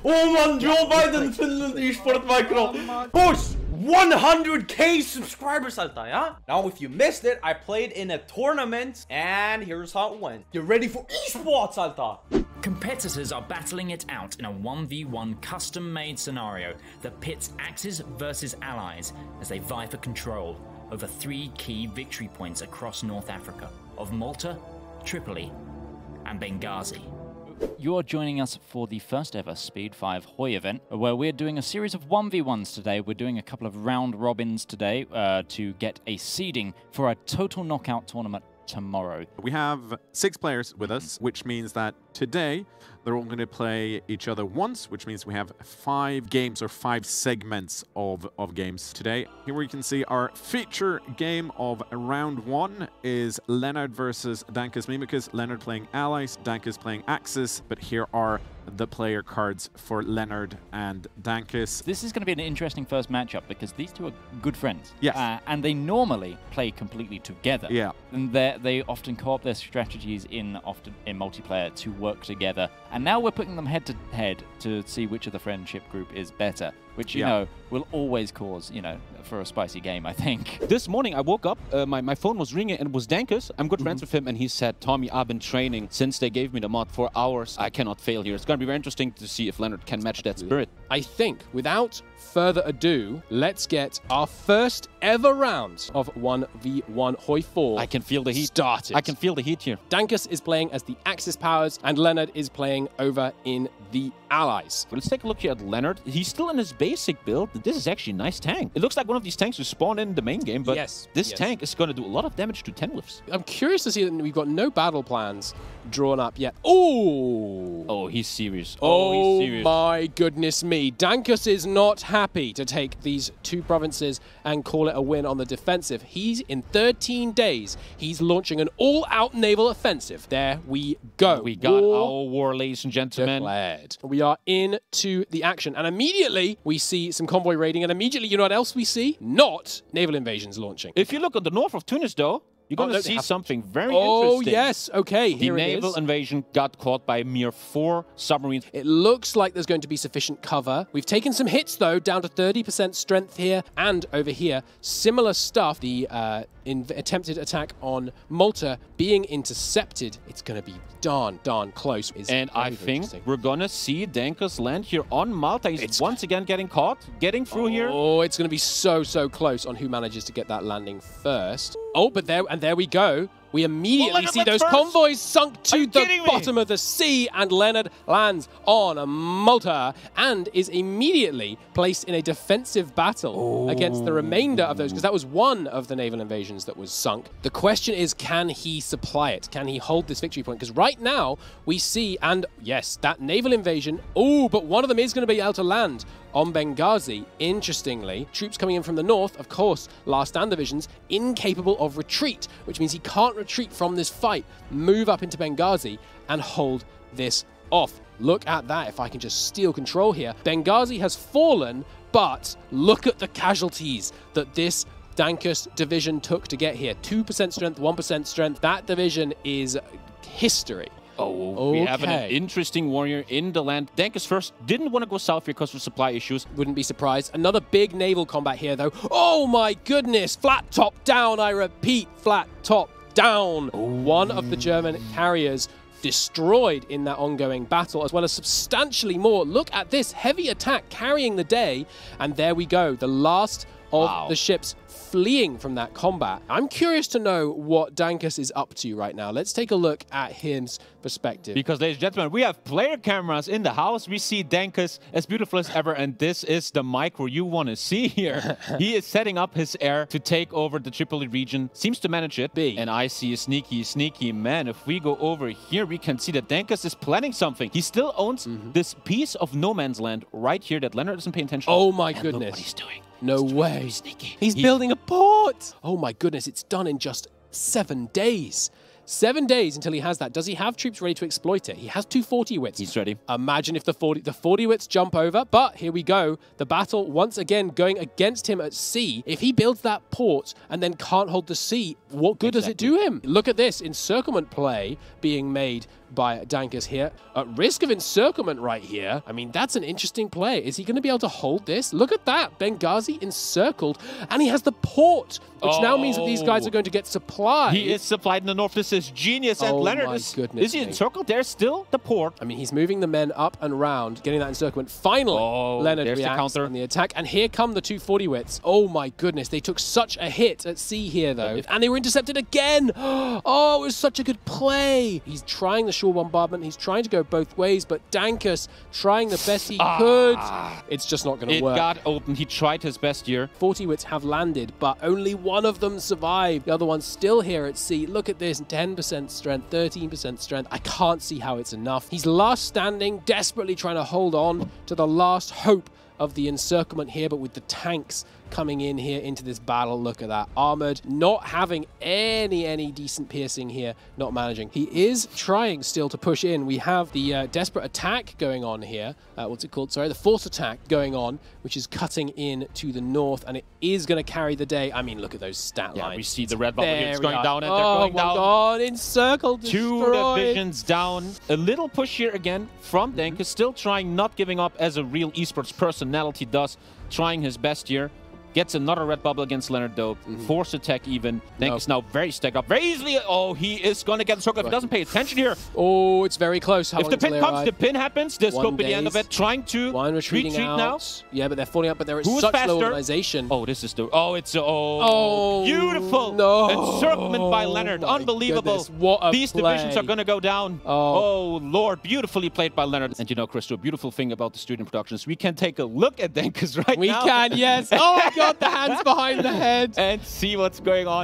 Oh man, Joe Biden, Finland eSport Micro. Push 100k subscribers, Alta, yeah? Now, if you missed it, I played in a tournament, and here's how it went. Get ready for esports, Alta. Competitors are battling it out in a 1v1 custom-made scenario that pits Axis versus allies as they vie for control over 3 key victory points across North Africa of Malta, Tripoli, and Benghazi. You're joining us for the first ever SPEED5 HOI event, where we're doing a series of 1v1s today. We're doing a couple of round robins today to get a seeding for a total knockout tournament tomorrow. We have 6 players with us, which means that today they're all going to play each other once, which means we have 5 games or 5 segments of games today. Here we can see our feature game of round 1 is Leonard versus Dankus Memecus. Leonard playing allies, Dankus playing Axis, but here are the player cards for Leonard and Dankus. This is going to be an interesting first matchup because these two are good friends. Yes. And they normally play completely together. Yeah. And they often co-op their strategies in multiplayer to work together. And now we're putting them head to head to see which of the friendship group is better, which, you know, will always cause, for a spicy game, I think. This morning I woke up, my phone was ringing and it was Dankus. I'm good friends with him and he said, Tommy, I've been training since they gave me the mod for hours. I cannot fail here. It's going to be very interesting to see if Leonard can match that spirit. I think, without further ado, let's get our first ever round of 1v1 HOI4. I can feel the heat. Started. I can feel the heat here. Dankus is playing as the Axis powers and Leonard is playing over in the allies. Well, let's take a look here at Leonard. He's still in his basic build. This is actually a nice tank. It looks like one of these tanks who spawn in the main game, but this tank is going to do a lot of damage to 10 whiffs. I'm curious to see that we've got no battle plans drawn up yet. Oh, he's serious. Oh, he's serious. My goodness me. Dankus is not happy to take these 2 provinces and call it a win on the defensive. He's in 13 days. He's launching an all-out naval offensive. There we go. We got our war, ladies and gentlemen. Declared. We are into the action. And immediately we see some convoy raiding. And immediately, you know what else we see? Not naval invasions launching. If you look at the north of Tunis, though, you're going to see something very interesting. Oh, yes. Okay, here it is. The naval invasion got caught by a mere 4 submarines. It looks like there's going to be sufficient cover. We've taken some hits, though, down to 30% strength here and over here. Similar stuff. The attempted attack on Malta being intercepted. It's going to be darn close. And I think we're going to see Dankus land here on Malta. He's once again getting caught, getting through here. Oh, it's going to be so close on who manages to get that landing first. Oh, but there we go. We immediately see those convoys sunk to the bottom of the sea, and Leonard lands on Malta and is immediately placed in a defensive battle against the remainder of those, because that was one of the naval invasions that was sunk. The question is, can he supply it? Can he hold this victory point? Because right now we see, and yes, that naval invasion, but one of them is going to be able to land on Benghazi. Interestingly, troops coming in from the north, of course, last stand divisions, incapable of retreat, which means he can't retreat from this fight, move up into Benghazi and hold this off. Look at that, if I can just steal control here. Benghazi has fallen, but look at the casualties that this Dankus division took to get here. 2% strength, 1% strength. That division is history. We have an interesting warrior in the land. Dankus first didn't want to go south here because of supply issues. Wouldn't be surprised. Another big naval combat here, though. Oh my goodness! Flat top down, I repeat, flat top down. One of the German carriers destroyed in that ongoing battle, as well as substantially more. Look at this heavy attack carrying the day. And there we go. The last of the ships fleeing from that combat. I'm curious to know what Dankus is up to right now. Let's take a look at his perspective. Because, ladies and gentlemen, we have player cameras in the house. We see Dankus as beautiful as ever, and this is the micro you want to see here. He is setting up his air to take over the Tripoli region. Seems to manage it. And I see a sneaky man. If we go over here, we can see that Dankus is planning something. He still owns this piece of no man's land right here that Leonard doesn't pay attention to. Oh my goodness. Look what he's doing. No way. He's building a port. Oh my goodness, it's done in just 7 days. 7 days until he has that. Does he have troops ready to exploit it? He has 240 wits. He's ready. Imagine if the 40 wits jump over. But here we go. The battle once again going against him at sea. If he builds that port and then can't hold the sea, what good does it do him? Look at this encirclement play being made by Dankus here. At risk of encirclement right here. I mean, that's an interesting play. Is he going to be able to hold this? Look at that. Benghazi encircled, and he has the port, which now means that these guys are going to get supplied. He is supplied in the north. This is genius. And Leonard is he encircled? There's still the port. I mean, he's moving the men up and round, getting that encirclement. Finally, Leonard reacts on the attack, and here come the 240 wits. Oh my goodness, they took such a hit at sea here, though. And they were intercepted again. Oh, it was such a good play. He's trying the shore bombardment. He's trying to go both ways, but Dankus trying the best he could. It's just not going to work. It got open. He tried his best here. 40 wits have landed, but only one of them survived. The other one's still here at sea. Look at this, 10% strength, 13% strength. I can't see how it's enough. He's last standing, desperately trying to hold on to the last hope of the encirclement here, but with the tanks coming in here into this battle. Look at that. Armored, not having any decent piercing here, not managing. He is trying still to push in. We have the desperate attack going on here. What's it called? Sorry, the force attack going on, which is cutting in to the north, and it is going to carry the day. I mean, look at those stat lines. We see the red bubble here. It's going down, and they're going down. Oh my god, encircled, destroyed. 2 divisions down. A little push here again from Dankus, still trying, not giving up as a real esports personality does, trying his best here. Gets another red bubble against Leonard, though. Force attack even. Dankus now very stacked up. Very easily. Oh, he is going to get the circle if he doesn't pay attention here. Oh, it's very close. If the pin comes, the pin happens. This could be the end of it. Trying to retreat now. Yeah, but they're falling out, but they're at such low organization. Oh, this is the... Oh, it's... Oh, beautiful. No. Encirclement by Leonard. Unbelievable. Goodness, what a These divisions are going to go down. Oh, Lord. Beautifully played by Leonard. And you know, Christo, a beautiful thing about the student productions, we can take a look at Dankus right now. We can, yes. Oh, my God. The hands behind the head. And see what's going on.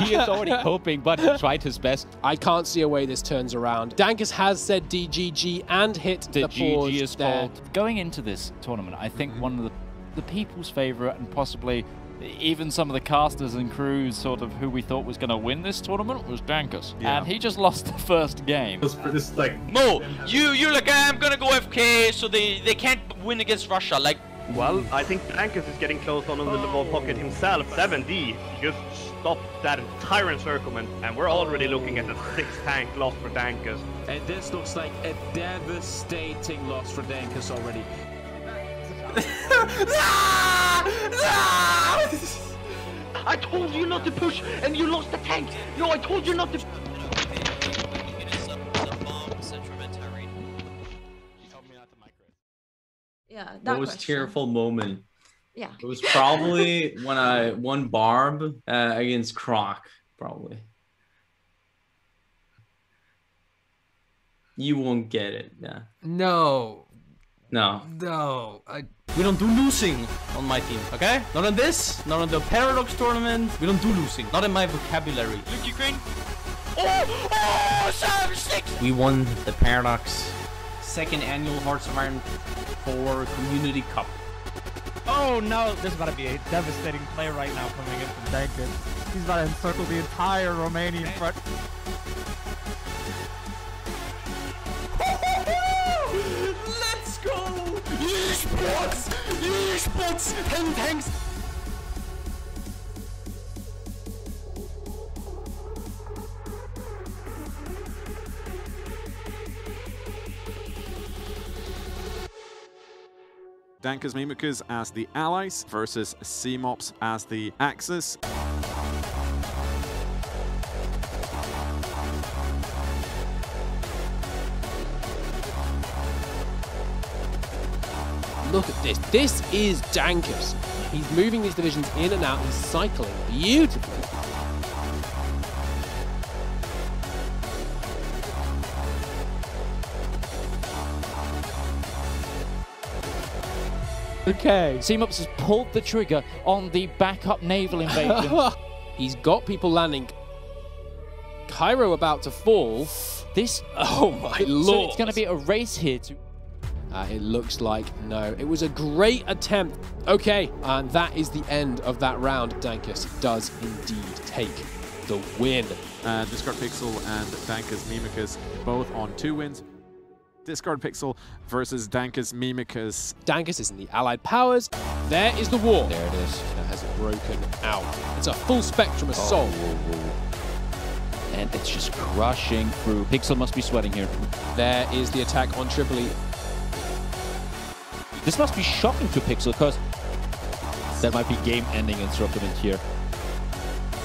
He is already coping, but he tried his best. I can't see a way this turns around. Dankus has said DGG and hit the pause GG is there. called. Going into this tournament, I think one of the people's favourite, and possibly even some of the casters and crews sort of who we thought was going to win this tournament, was Dankus. Yeah. And he just lost the first game. This is like... No, you're like, I'm gonna go FK, so they can't win against Russia. Like, well, I think Dankus is getting close on the ball pocket himself. 7D just stopped that entire encirclement, and we're already looking at a 6-tank loss for Dankus. And this looks like a devastating loss for Dankus already. I told you not to push, and you lost the tank. No, I told you not to. Yeah, that Most question. tearful moment. Yeah. It was probably when I won Barb against Croc, probably. You won't get it, yeah. no. No. No. We don't do losing on my team, okay? Not on this, not on the Paradox tournament. We don't do losing. Not in my vocabulary. Look, Ukraine. Oh, 7-6! We won the Paradox 2nd annual Hearts of Iron 4 Community Cup. Oh no, there's about to be a devastating play right now coming in from Dankus. He's about to encircle the entire Romanian front. Let's go! Esports! Esports! 10 tanks! Dankus Memecus as the allies versus CMOPS as the Axis. Look at this. This is Dankus. He's moving these divisions in and out. He's cycling beautifully. Okay. CMOPS has pulled the trigger on the backup naval invasion. He's got people landing. Cairo about to fall. This... Oh my lord. So it's going to be a race here to... It looks like no. It was a great attempt. Okay, and that is the end of that round. Dankus does indeed take the win. Discard Pixel and Dankus Memecus both on 2 wins. Discard Pixel versus Dankus Memecus. Dankus is in the Allied powers. There is the war. There it is. That has broken out. It's a full spectrum assault. And it's just crushing through. Pixel must be sweating here. There is the attack on Tripoli. This must be shocking to Pixel, because that might be game-ending instrument here.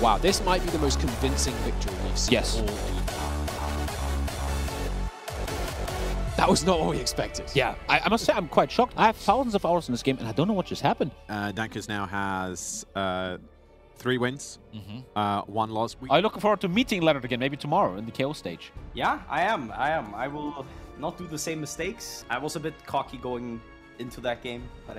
Wow, this might be the most convincing victory we've seen all evening. That was not what we expected. Yeah, I must say I'm quite shocked. I have thousands of hours in this game, and I don't know what just happened. Dankus now has 3 wins, 1 loss. Are you looking forward to meeting Leonard again, maybe tomorrow in the KO stage? Yeah, I am. I will not do the same mistakes. I was a bit cocky going into that game, but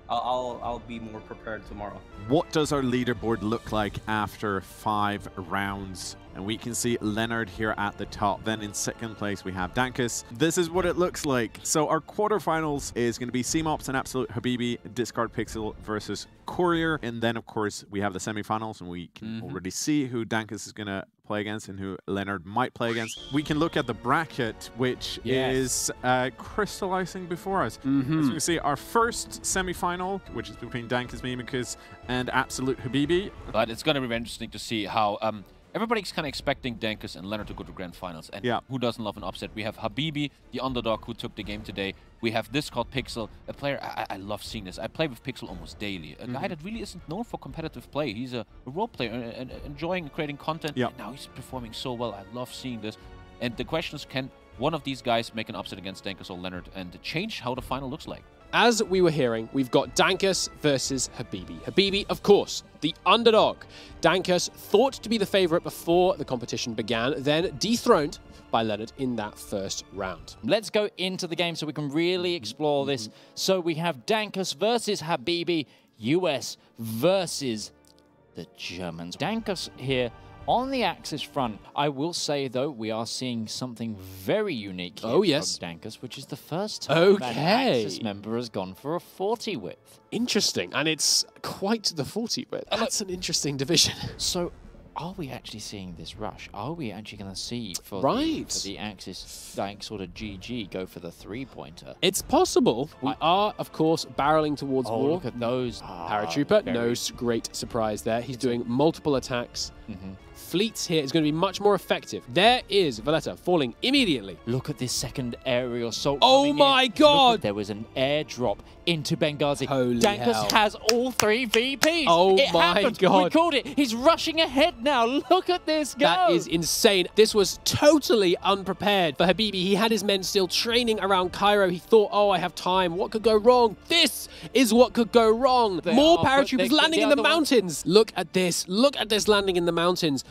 I'll be more prepared tomorrow. What does our leaderboard look like after 5 rounds? And we can see Leonard here at the top. Then in second place, we have Dankus. This is what it looks like. So our quarterfinals is going to be CMOPS and Absolute Habibi, Discard Pixel versus Courier. And then, of course, we have the semifinals, and we can already see who Dankus is going to play against and who Leonard might play against. We can look at the bracket, which is crystallizing before us. As you can see, our first semifinal, which is between Dankus Memecus and Absolute Habibi. But it's going to be very interesting to see how... everybody's kind of expecting Dankus and Leonard to go to grand finals. And who doesn't love an upset? We have Habibi, the underdog who took the game today. We have this called Pixel, a player, I love seeing this. I play with Pixel almost daily. A guy that really isn't known for competitive play. He's a role player and enjoying creating content. And now he's performing so well. I love seeing this. And the question is, can one of these guys make an upset against Dankus or Leonard and change how the final looks like? As we were hearing, we've got Dankus versus Habibi. Habibi, of course, the underdog. Dankus thought to be the favorite before the competition began, then dethroned by Leonard in that first round. Let's go into the game so we can really explore this. So we have Dankus versus Habibi, US versus the Germans. Dankus here on the Axis front. I will say, though, we are seeing something very unique here from Dankus, which is the first time an Axis member has gone for a 40 width. Interesting, and it's quite the 40 width. That's an interesting division. So, are we actually seeing this rush? Are we actually going to see for the Axis, like, sort of GG go for the 3-pointer? It's possible. We are, of course, barreling towards war. Look at those. Paratrooper, no great surprise there. He's doing multiple attacks. Fleets here is going to be much more effective. There is Valletta falling immediately. Look at this second aerial assault. Oh my God! There was an airdrop into Benghazi. Holy Dankus hell. has all 3 VPs. Oh it my happened. God. We called it. He's rushing ahead now. Look at this go. That is insane. This was totally unprepared for Habibi. He had his men still training around Cairo. He thought, oh, I have time. What could go wrong? This is what could go wrong. More paratroopers landing in the mountains. Look at this. Look at this landing in the mountains.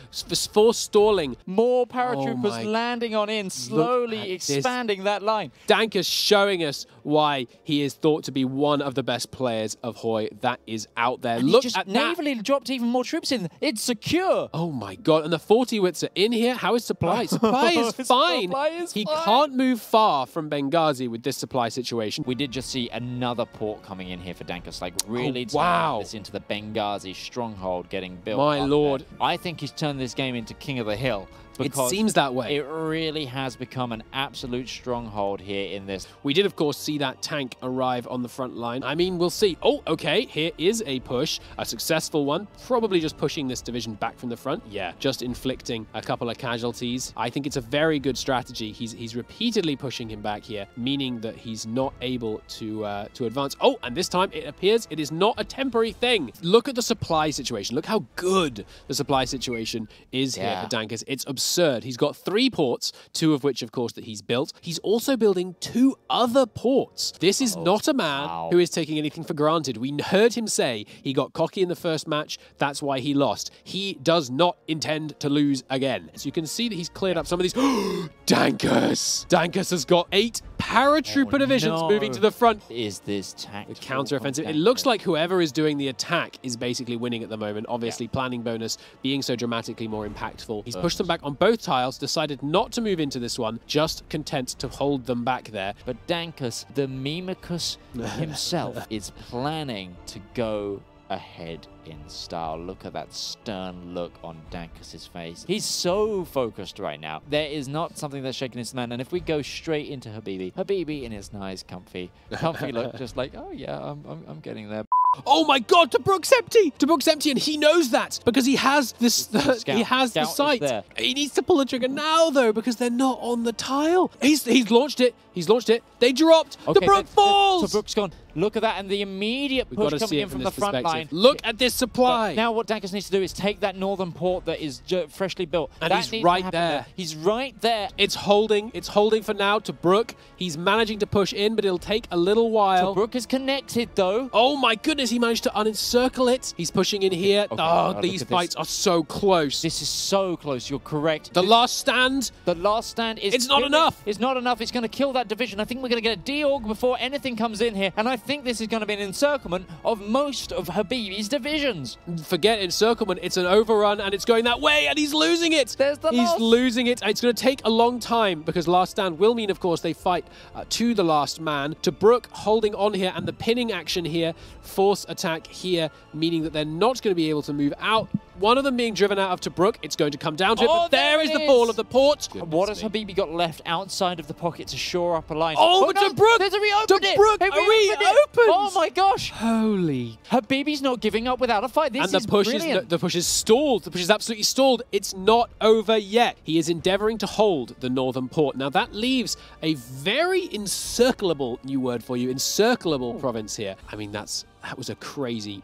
For stalling. More paratroopers landing on in, slowly expanding that line. Dankus showing us why he is thought to be one of the best players of HOI that is out there. And look he just at navally dropped even more troops in. It's secure. Oh my God. And the 40 widths are in here. How is supply? Supply is fine. He can't move far from Benghazi with this supply situation. We did just see another port coming in here for Dankus, like really wow. this into the Benghazi stronghold getting built. My Lord. I think he's turned this game into King of the Hill. It seems that way. It really has become an absolute stronghold here in this. We did, of course, see that tank arrive on the front line. I mean, we'll see. Oh, okay, here is a push, a successful one. Probably just pushing this division back from the front. Yeah, just inflicting a couple of casualties. I think it's a very good strategy. He's repeatedly pushing him back here, meaning that he's not able to advance. Oh, and this time it appears it is not a temporary thing. Look at the supply situation. Look how good the supply situation is here for Dankus. It's absurd. He's got 3 ports, 2 of which, of course, that he's built. He's also building 2 other ports. This is not a man who is taking anything for granted. We heard him say he got cocky in the first match. That's why he lost. He does not intend to lose again. So you can see that he's cleared up some of these. Dankus! Dankus has got 8 paratrooper divisions moving to the front. Is this tactical? The counter-offensive. It looks like whoever is doing the attack is basically winning at the moment. Obviously, planning bonus being so dramatically more impactful. He's pushed them back on both tiles, decided not to move into this one, just content to hold them back there. But Dankus, the Memecus himself, is planning to go ahead in style. Look at that stern look on Dankus's face. He's so focused right now. There is not something that's shaking his man. And if we go straight into Habibi in his nice, comfy look, just like, oh yeah, I'm getting there. Oh my God, Tobruk's empty. Tobruk's empty, and he knows that because he has this. He has the sight. He needs to pull the trigger now, though, because they're not on the tile. He's launched it. He's launched it. They dropped. Okay, Tobruk falls. Tobruk's gone. Look at that, and the immediate push coming in from the front line. Look at this supply. But now what Dankus needs to do is take that northern port that is freshly built. And he's right there. He's right there. It's holding. It's holding for now. Tobruk. He's managing to push in, but it'll take a little while. Tobruk is connected, though. Oh my goodness, he managed to unencircle it. He's pushing in here. Okay, oh, these fights are so close. This is so close. You're correct. The last stand. The last stand is... It's not enough. It's not enough. It's going to kill that division. I think we're going to get a deorg before anything comes in here. And I think this is going to be an encirclement of most of Habibi's divisions. Forget encirclement. It's an overrun, and it's going that way, and he's losing it. He's losing it. It's going to take a long time because last stand will mean, of course, they fight to the last man. Tobruk holding on here, and the pinning action here, force attack here, meaning that they're not going to be able to move out. One of them being driven out of Tobruk. It's going to come down to it, but there is the fall of the port. What has Habibi got left outside of the pocket to shore up a line? Oh, but Tobruk! There's a reopened it! Tobruk reopened! Oh my gosh! Holy. Habibi's not giving up without a fight. This is brilliant. The push is stalled. The push is absolutely stalled. It's not over yet. He is endeavoring to hold the northern port. Now that leaves a very encirclable, new word for you, encirclable province here. I mean, that was a crazy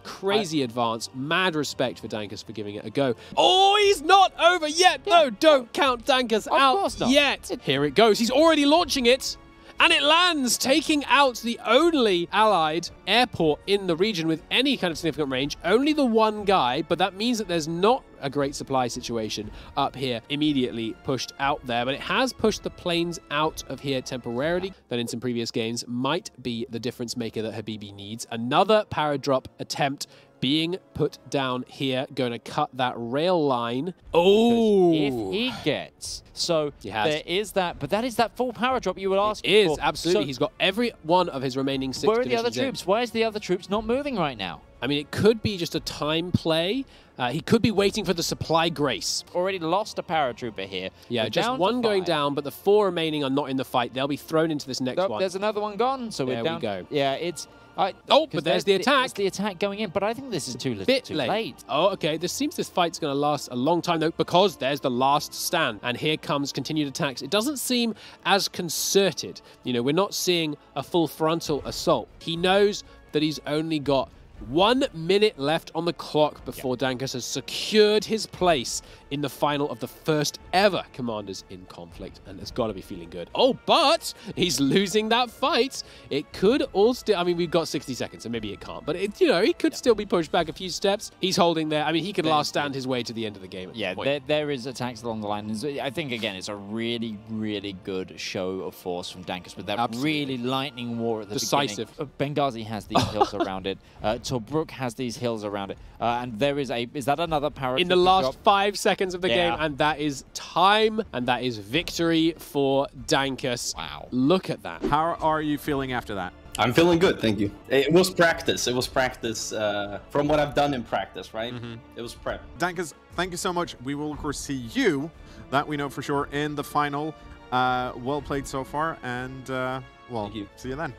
advance. Mad respect for Dankus for giving it a go. Oh, he's not over yet. Yeah. No, don't count Dankus out yet. Here it goes. He's already launching it. And it lands, taking out the only allied airport in the region with any kind of significant range. Only the one guy, but that means that there's not a great supply situation up here immediately pushed out there. But it has pushed the planes out of here temporarily. That in some previous games might be the difference maker that Habibi needs. Another paradrop attempt being put down here, going to cut that rail line. Oh! If he gets... So there is that, but that is that full power drop you would ask for. It is, absolutely. So he's got every one of his remaining 6 Where are the other troops? Why is the other troops not moving right now? I mean, it could be just a time play. He could be waiting for the supply grace. Already lost a paratrooper here. Yeah, We're just one going down, but the 4 remaining are not in the fight. They'll be thrown into this next one. There's another one gone, so we're down. There we go. Yeah, it's... oh, but there's the attack. There's the attack going in, but I think this is too late. Oh, okay. This fight's going to last a long time, though, because there's the last stand. And here comes continued attacks. It doesn't seem as concerted. You know, we're not seeing a full frontal assault. He knows that he's only got 1 minute left on the clock before Dankus has secured his place in the final of the first ever Commanders in Conflict, and it's got to be feeling good. Oh, but he's losing that fight. It could all still... I mean, we've got 60 seconds, so maybe it can't, but it, you know, he could still be pushed back a few steps. He's holding there. I mean, he could last stand his way to the end of the game. Yeah, there is attacks along the line. I think, again, it's a really, really good show of force from Dankus with that really lightning war at the decisive beginning. Benghazi has these hills around it. Tobruk has these hills around it. And there is a... Is that another paratrooper in the last 5 seconds of the game, and that is time, and that is victory for Dankus. Wow. Look at that. How are you feeling after that? I'm feeling good, thank you. It was practice. It was practice from what I've done in practice, right? It was prep. Dankus, thank you so much. We will, of course, see you, that we know for sure, in the final. Well played so far, and, well, see you then.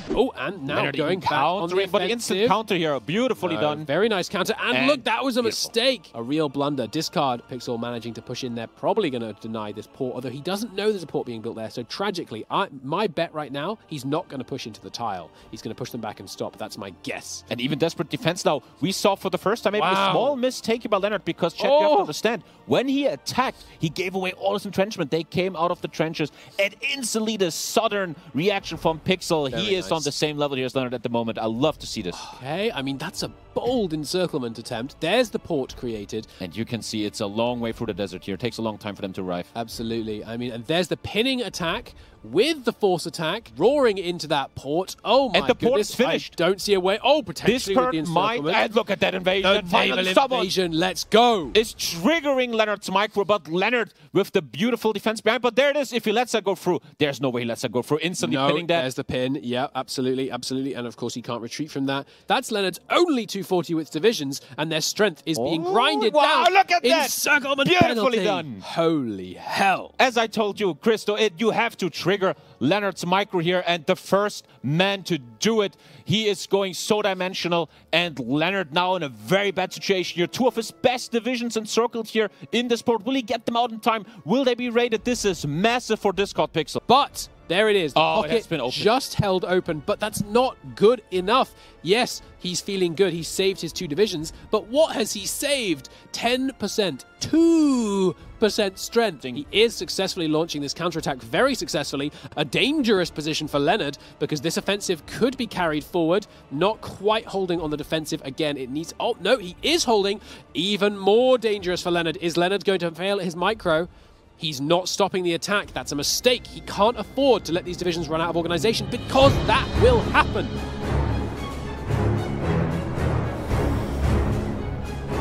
Oh, and now going back on the but instant counter here, beautifully done. Very nice counter, and look, that was a mistake. A real blunder. Discard Pixel managing to push in there, probably going to deny this port, although he doesn't know there's a port being built there, so tragically, my bet right now, he's not going to push into the tile. He's going to push them back and stop. That's my guess. And even desperate defense now. We saw for the first time maybe a small mistake by Leonard, because Chet, you have to understand, when he attacked, he gave away all his entrenchment. They came out of the trenches, and instantly the sudden reaction from Pixel, he is on the same level here as Leonard at the moment. I love to see this. Okay, I mean, that's a bold encirclement attempt. There's the port created. And you can see it's a long way through the desert here. It takes a long time for them to arrive. Absolutely. I mean, and there's the pinning attack with the force attack, roaring into that port. Oh my goodness. And the port's finished. I don't see a way. Oh, potentially this port might... And look at that invasion. Naval invasion. Let's go. It's triggering Leonard's micro, but Leonard with the beautiful defense behind. But there it is. If he lets her go through, there's no way he lets her go through. Instantly pinning that. There's the pin. Yeah, absolutely, absolutely. And of course, he can't retreat from that. That's Leonard's only 240 width divisions, and their strength is being grinded down. Look at Encirclement beautifully penalty. Done. Holy hell. As I told you, Christo, you have to trigger trigger Leonard's micro here, and the first man to do it. He is going so dimensional, and Leonard now in a very bad situation here. Two of his best divisions encircled here in this port. Will he get them out in time? Will they be raided? This is massive for Discord Pixel. But there it is. The pocket been just held open, but that's not good enough. Yes, he's feeling good. He saved his 2 divisions, but what has he saved? 10%, 2% strength. He is successfully launching this counterattack very successfully. A dangerous position for Leonard because this offensive could be carried forward. Not quite holding on the defensive again. It needs... Oh, no, he is holding. Even more dangerous for Leonard. Is Leonard going to fail at his micro? He's not stopping the attack. That's a mistake. He can't afford to let these divisions run out of organization because that will happen.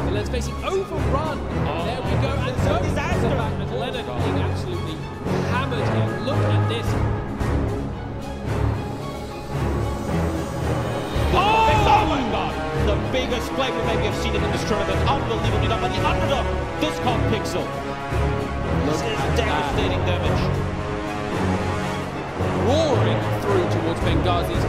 And let's face it, overrun. There we go. And so disaster. Leonard being absolutely hammered here. Look at this. Oh my god! The biggest play we maybe have seen in this tournament. Unbelievably done by the underdog, Discord Pixel. This is devastating damage. Roaring through towards Benghazi's.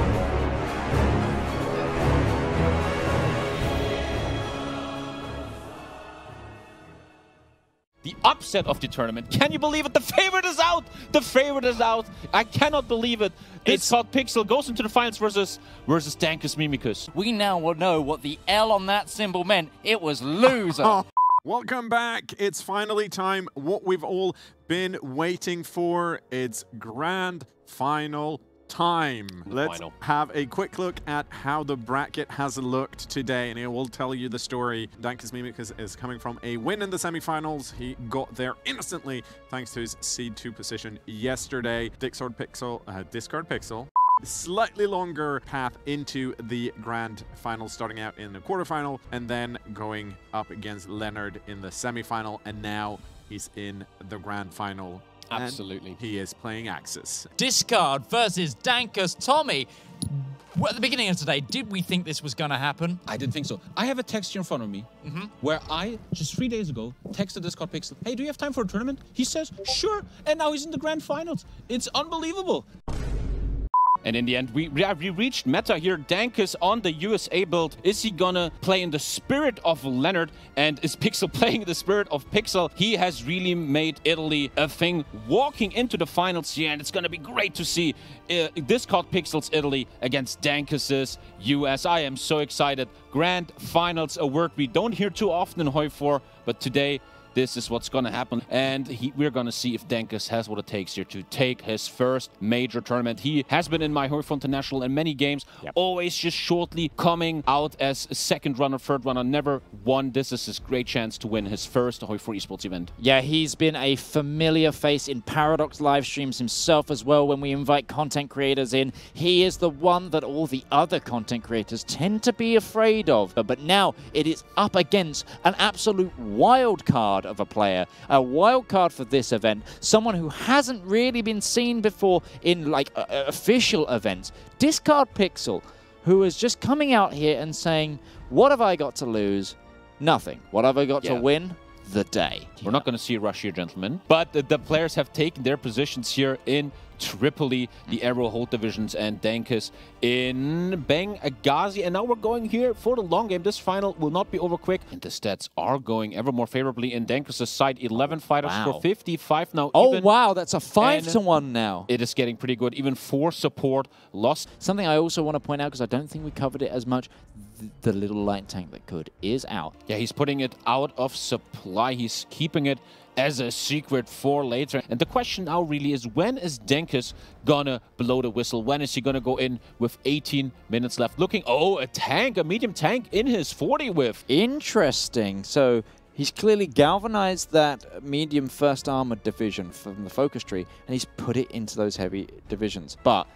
The upset of the tournament. Can you believe it? The favorite is out! The favorite is out! I cannot believe it. Discord Pixel goes into the finals versus Dankus Memecus. We now will know what the L on that symbol meant. It was loser. Welcome back. It's finally time. What we've all been waiting for. It's grand final time. Let's have a quick look at how the bracket has looked today, and it will tell you the story. Dankus Memecus is coming from a win in the semifinals. He got there innocently thanks to his seed 2 position yesterday. Discord Pixel. Slightly longer path into the grand final, starting out in the quarterfinal and then going up against Leonard in the semifinal, and now he's in the grand final. Absolutely. He is playing Axis. Discard versus Dankus. Tommy, at the beginning of today, did we think this was going to happen? I didn't think so. I have a text here in front of me where I, just 3 days ago, texted Discord Pixel, hey, do you have time for a tournament? He says, sure, and now he's in the grand finals. It's unbelievable. And in the end, we reached meta here. Dankus on the USA build. Is he gonna play in the spirit of Leonard? And is Pixel playing in the spirit of Pixel? He has really made Italy a thing walking into the finals here. And it's gonna be great to see Discord Pixel's Italy against Dankus's US. I am so excited. Grand finals, a word we don't hear too often in HOI4, but today, this is what's going to happen, and we're going to see if Dankus has what it takes here to take his first major tournament. He has been in my HOI4 International in many games, always just shortly coming out as a second runner, third runner, never won. This is his great chance to win his first HOI4 esports event. Yeah, he's been a familiar face in Paradox live streams himself as well. When we invite content creators in, he is the one that all the other content creators tend to be afraid of. But now it is up against an absolute wild card of a player, a wild card for this event, someone who hasn't really been seen before in like official events. Discord Pixel, who is just coming out here and saying, what have I got to lose? Nothing. What have I got to win? The day. We're not going to see a rush here, gentlemen, but the players have taken their positions here in Tripoli, the Aero Hold divisions, and Dankus in Benghazi. And now we're going here for the long game. This final will not be over quick. And the stats are going ever more favorably in Dankus' side. 11 fighters for 55 now. Oh, wow. That's a 5-1 now. It is getting pretty good. Even 4 support lost. Something I also want to point out, because I don't think we covered it as much, the little light tank that could is out. Yeah, he's putting it out of supply. He's keeping it as a secret for later. And the question now really is, when is Dankus gonna blow the whistle? When is he gonna go in with 18 minutes left? Looking, a tank, a medium tank in his 40 whiff. Interesting. So he's clearly galvanized that medium first armored division from the focus tree, and he's put it into those heavy divisions. But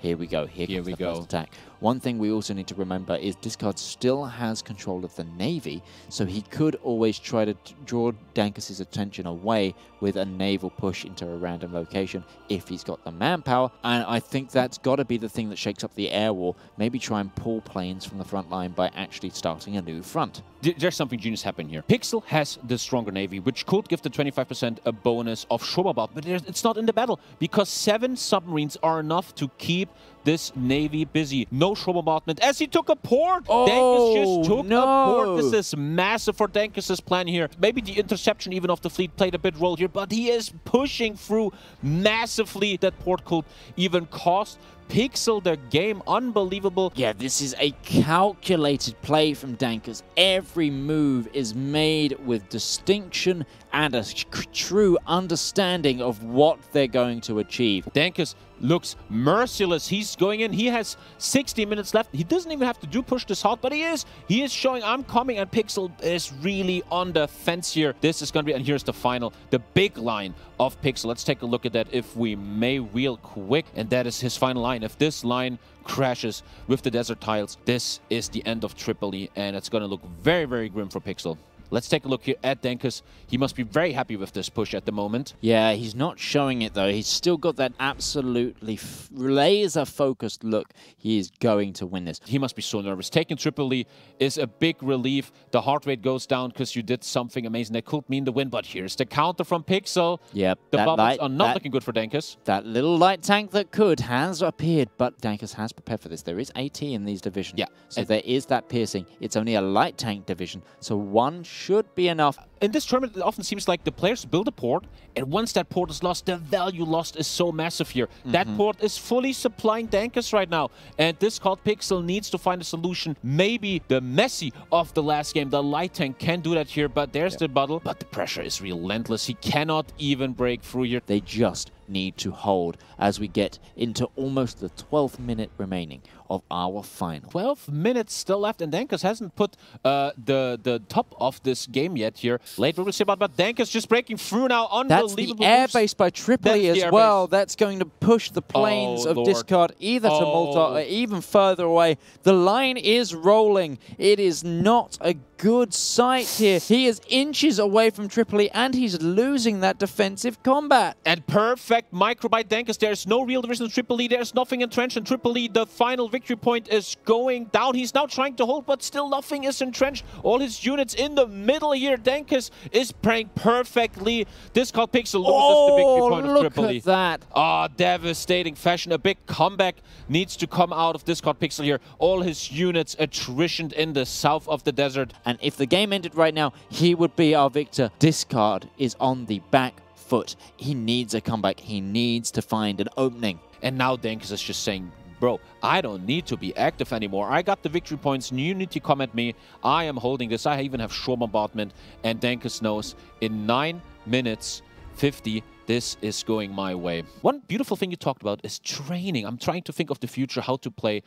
Here we go. Here comes the first attack. One thing we also need to remember is Discard still has control of the Navy, so he could always try to draw Dankus's attention away with a naval push into a random location if he's got the manpower. And I think that's got to be the thing that shakes up the air war. Maybe try and pull planes from the front line by actually starting a new front. There's something genius happening here. Pixel has the stronger Navy, which could give the 25% a bonus of Schobabot, but it's not in the battle because 7 submarines are enough to keep this Navy busy. No bombardment as he took a port. Dankus just took a port. This is massive for Dankus's plan here. Maybe the interception even of the fleet played a big role here, but he is pushing through massively. That port could even cost Pixel the game. Unbelievable. Yeah, this is a calculated play from Dankus. Every move is made with distinction and a true understanding of what they're going to achieve. Dankus looks merciless. He's going in. He has 60 minutes left. He doesn't even have to push this hard, but he is showing I'm coming, and Pixel is really on the fence here. This is going to be, and here's the final, the big line of Pixel. Let's take a look at that if we may real quick, and that is his final line. If this line crashes with the desert tiles, this is the end of Tripoli, and it's going to look very, very grim for Pixel. Let's take a look here at Dankus. He must be very happy with this push at the moment. Yeah, he's not showing it, though. He's still got that absolutely laser-focused look. He is going to win this. He must be so nervous. Taking Tripoli is a big relief. The heart rate goes down because you did something amazing that could mean the win. But here's the counter from Pixel. Yep. The bubbles are not looking good for Dankus. That little light tank that could has appeared, but Dankus has prepared for this. There is AT in these divisions. Yeah. So there is that piercing. It's only a light tank division, so one should be enough. In this tournament, it often seems like the players build a port, and once that port is lost, the value lost is so massive here. That port is fully supplying Dankus right now, and this called Pixel needs to find a solution. Maybe the Messi of the last game, the light tank, can do that here, but there's the battle. But the pressure is relentless. He cannot even break through here. They just need to hold as we get into almost the 12th minute remaining of our final. 12 minutes still left, and Dankus hasn't put the top of this game yet here. Late we will see about, but Dankus just breaking through now. Unbelievable. That's the airbase by Tripoli as well. That's going to push the planes of Discard either to Malta or even further away. The line is rolling. It is not a good sight here. He is inches away from Tripoli, and he's losing that defensive combat. And perfect micro by Dankus. There's no real division in Tripoli. There's nothing entrenched in Tripoli. The final victory point is going down. He's now trying to hold, but still nothing is entrenched. All his units in the middle here. Dankus is playing perfectly. This called Pixel loses the victory point of Tripoli. Look at that. Devastating fashion. A big comeback needs to come out of Discard Pixel here. All his units attritioned in the south of the desert. And if the game ended right now, he would be our victor. Discard is on the back foot. He needs a comeback. He needs to find an opening. And now Dankus is just saying, bro, I don't need to be active anymore. I got the victory points. You need to come at me. I am holding this. I even have shore bombardment. And Dankus knows in 9 minutes 50, this is going my way. One beautiful thing you talked about is training. I'm trying to think of the future, how to play.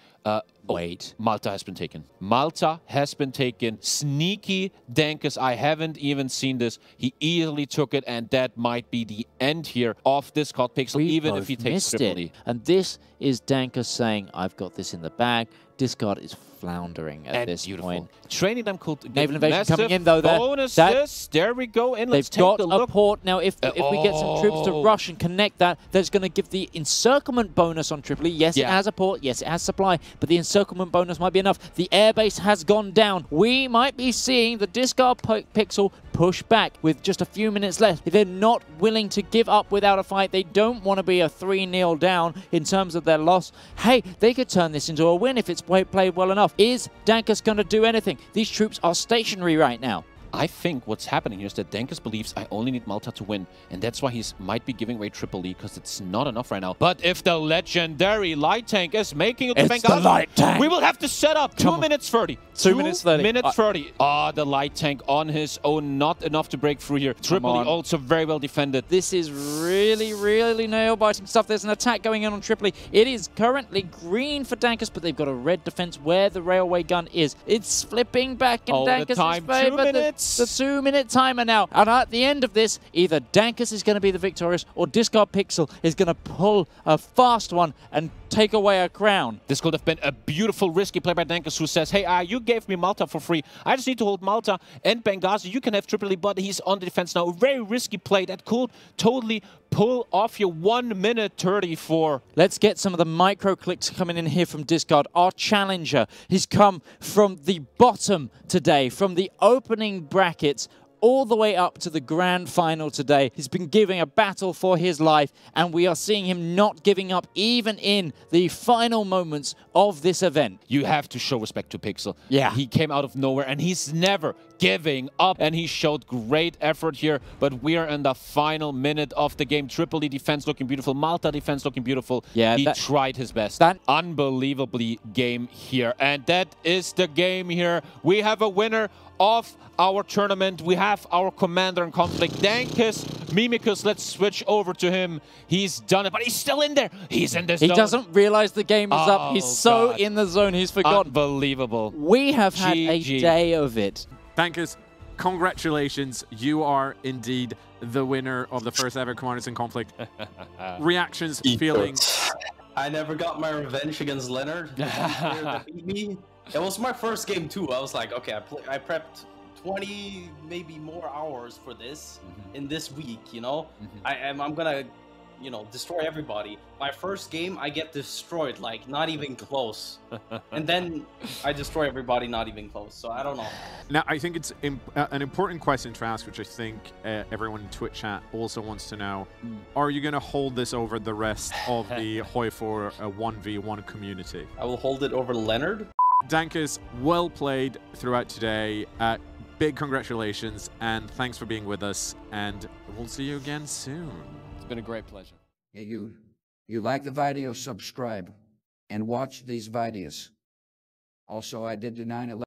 Wait. Malta has been taken. Malta has been taken. Sneaky Dankus. I haven't even seen this. He easily took it, and that might be the end here of this called Pixel, even if he takes Tripoli. And this is Dankus saying, I've got this in the bag. Discard is floundering at this point. Training them could naval invasion coming in though. There we go. And let's take a look. They've got a port now. If we get some troops to rush and connect that, that's going to give the encirclement bonus on Tripoli. Yes, it has a port. Yes, it has supply, but the encirclement bonus might be enough. The airbase has gone down. We might be seeing the Discard Pixel push back with just a few minutes left. If they're not willing to give up without a fight, they don't want to be a 3-0 down in terms of their loss. Hey, they could turn this into a win if it's played well enough. Is Dankus going to do anything? These troops are stationary right now. I think what's happening here is that Dankus believes I only need Malta to win, and that's why he might be giving away Tripoli, because it's not enough right now. But if the legendary light tank is making it to Benghazi, we will have to set up 2 minutes 30. 2 minutes 30. 2 minutes 30. The light tank on his own, not enough to break through here. Tripoli also very well defended. This is really, really nail-biting stuff. There's an attack going on Tripoli. It is currently green for Dankus, but they've got a red defense where the railway gun is. It's flipping back in Dankus' favor. It's the 2-minute timer now. And at the end of this, either Dankus is going to be the victorious or Discard Pixel is going to pull a fast one and take away a crown. This could have been a beautiful, risky play by Dankus, who says, hey, you gave me Malta for free. I just need to hold Malta and Benghazi. You can have Tripoli, but he's on the defense now. A very risky play that could totally pull off your 1 minute 34. Let's get some of the micro clicks coming in here from Discard. Our challenger. He's come from the bottom today, from the opening brackets, all the way up to the grand final today. He's been giving a battle for his life, and we are seeing him not giving up even in the final moments of this event. You have to show respect to Pixel. Yeah. He came out of nowhere, and he's never giving up, and he showed great effort here, but we are in the final minute of the game. Tripoli defense looking beautiful, Malta defense looking beautiful. Yeah, he tried his best. Unbelievably game here, and that is the game here. We have a winner of our tournament. We have our commander in conflict, Dankus Memecus. Let's switch over to him. He's done it, but he's still in there. He's in this zone. He doesn't realize the game is up. He's so in the zone, he's forgotten. Unbelievable. We have had a day of it. Dankus, congratulations. You are indeed the winner of the first ever Commanders in Conflict. Reactions, feelings? I never got my revenge against Leonard. That beat me. It was my first game too. I was like, okay, I prepped 20 maybe more hours for this in this week, you know. I'm gonna, you know, destroy everybody. My first game, I get destroyed, like not even close. And then I destroy everybody, not even close. So I don't know. Now, I think it's an important question to ask, which I think everyone in Twitch chat also wants to know. Are you going to hold this over the rest of the HOI4 1v1 community? I will hold it over Leonard. Dankus, well played throughout today. Big congratulations, and thanks for being with us, and we'll see you again soon. It's been a great pleasure. Yeah, you like the video, subscribe, and watch these videos. Also, I did the 9/11.